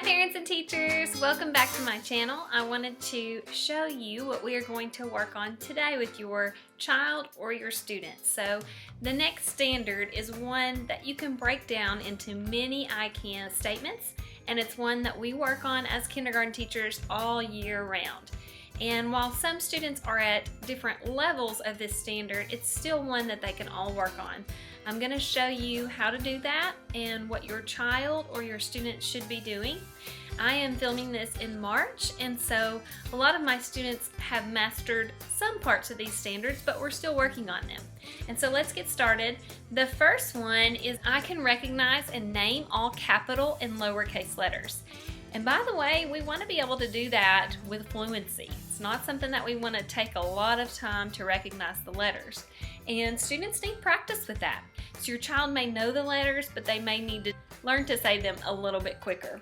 parents and teachers, welcome back to my channel. I wanted to show you what we are going to work on today with your child or your student. So the next standard is one that you can break down into many I can statements, and it's one that we work on as kindergarten teachers all year round. And while some students are at different levels of this standard, it's still one that they can all work on. I'm going to show you how to do that and what your child or your student should be doing. I am filming this in March, and so a lot of my students have mastered some parts of these standards, but we're still working on them. And so let's get started. The first one is I can recognize and name all capital and lowercase letters. And by the way, we want to be able to do that with fluency. It's not something that we want to take a lot of time to recognize the letters. And students need practice with that. So your child may know the letters, but they may need to learn to say them a little bit quicker.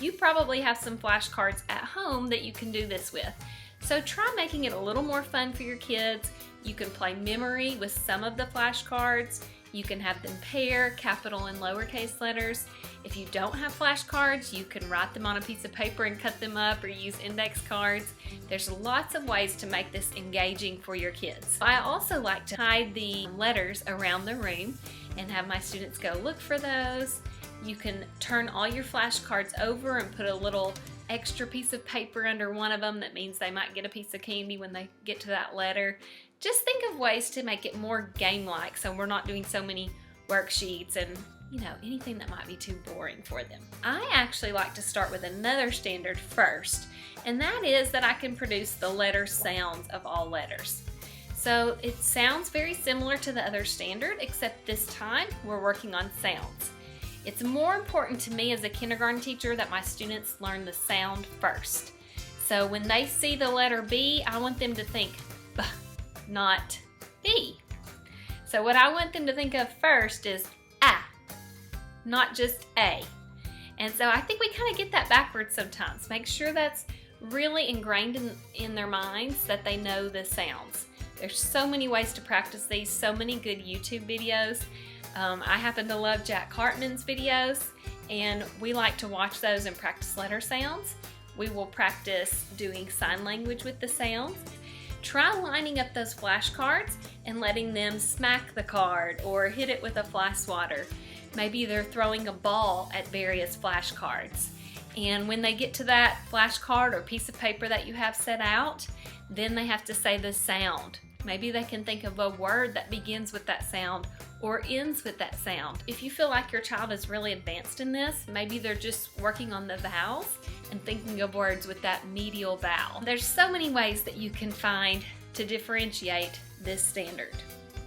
You probably have some flashcards at home that you can do this with. So try making it a little more fun for your kids. You can play memory with some of the flashcards. You can have them pair capital and lowercase letters. If you don't have flashcards, you can write them on a piece of paper and cut them up or use index cards. There's lots of ways to make this engaging for your kids. I also like to hide the letters around the room and have my students go look for those. You can turn all your flashcards over and put a little extra piece of paper under one of them. That means they might get a piece of candy when they get to that letter. Just think of ways to make it more game-like so we're not doing so many worksheets and anything that might be too boring for them. I actually like to start with another standard first, and that is that I can produce the letter sounds of all letters. So it sounds very similar to the other standard, except this time we're working on sounds. It's more important to me as a kindergarten teacher that my students learn the sound first. So when they see the letter B, I want them to think B, not B. So what I want them to think of first is A, not just A. And so I think we kind of get that backwards sometimes. Make sure that's really ingrained in their minds that they know the sounds. There's so many ways to practice these, so many good YouTube videos. I happen to love Jack Hartman's videos, and we like to watch those and practice letter sounds. We will practice doing sign language with the sounds. Try lining up those flashcards and letting them smack the card or hit it with a fly swatter. Maybe they're throwing a ball at various flashcards. And when they get to that flashcard or piece of paper that you have set out, then they have to say the sound. Maybe they can think of a word that begins with that sound or ends with that sound. If you feel like your child is really advanced in this, maybe they're just working on the vowels and thinking of words with that medial vowel. There's so many ways that you can find to differentiate this standard.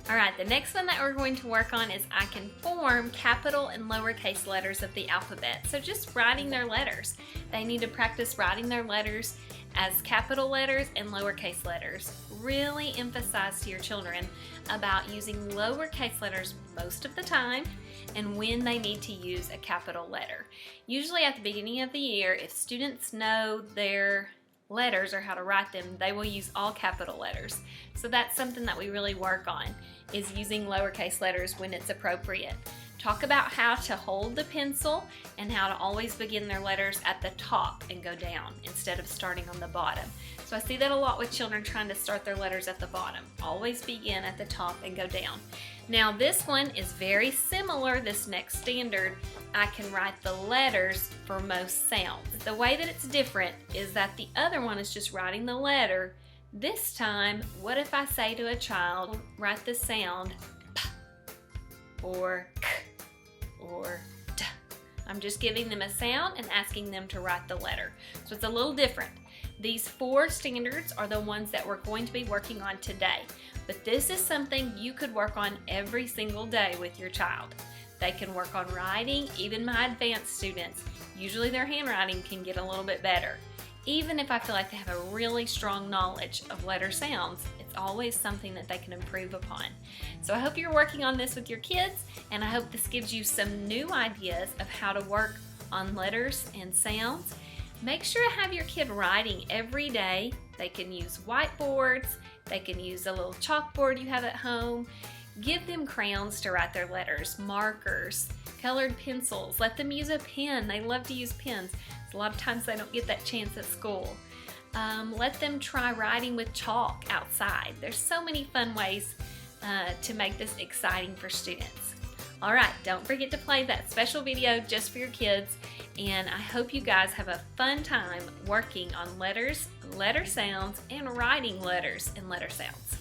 All right, the next one that we're going to work on is I can form capital and lowercase letters of the alphabet. So just writing their letters. They need to practice writing their letters as capital letters and lowercase letters. Really emphasize to your children about using lowercase letters most of the time and when they need to use a capital letter. Usually at the beginning of the year, if students know their letters or how to write them, they will use all capital letters. So that's something that we really work on, is using lowercase letters when it's appropriate. Talk about how to hold the pencil and how to always begin their letters at the top and go down instead of starting on the bottom. So I see that a lot with children trying to start their letters at the bottom. Always begin at the top and go down. Now this one is very similar, this next standard. I can write the letters for most sounds. The way that it's different is that the other one is just writing the letter. This time, what if I say to a child, write the sound P or K or D. I'm just giving them a sound and asking them to write the letter. So it's a little different. These 4 standards are the ones that we're going to be working on today. But this is something you could work on every single day with your child. They can work on writing. Even my advanced students, usually their handwriting can get a little bit better. Even if I feel like they have a really strong knowledge of letter sounds, it's always something that they can improve upon. So I hope you're working on this with your kids, and I hope this gives you some new ideas of how to work on letters and sounds. Make sure to have your kid writing every day. They can use whiteboards, they can use a little chalkboard you have at home. Give them crayons to write their letters, markers, colored pencils. Let them use a pen. They love to use pens. A lot of times they don't get that chance at school. Let them try writing with chalk outside. There's so many fun ways to make this exciting for students. All right, don't forget to play that special video just for your kids, and I hope you guys have a fun time working on letters, letter sounds, and writing letters and letter sounds.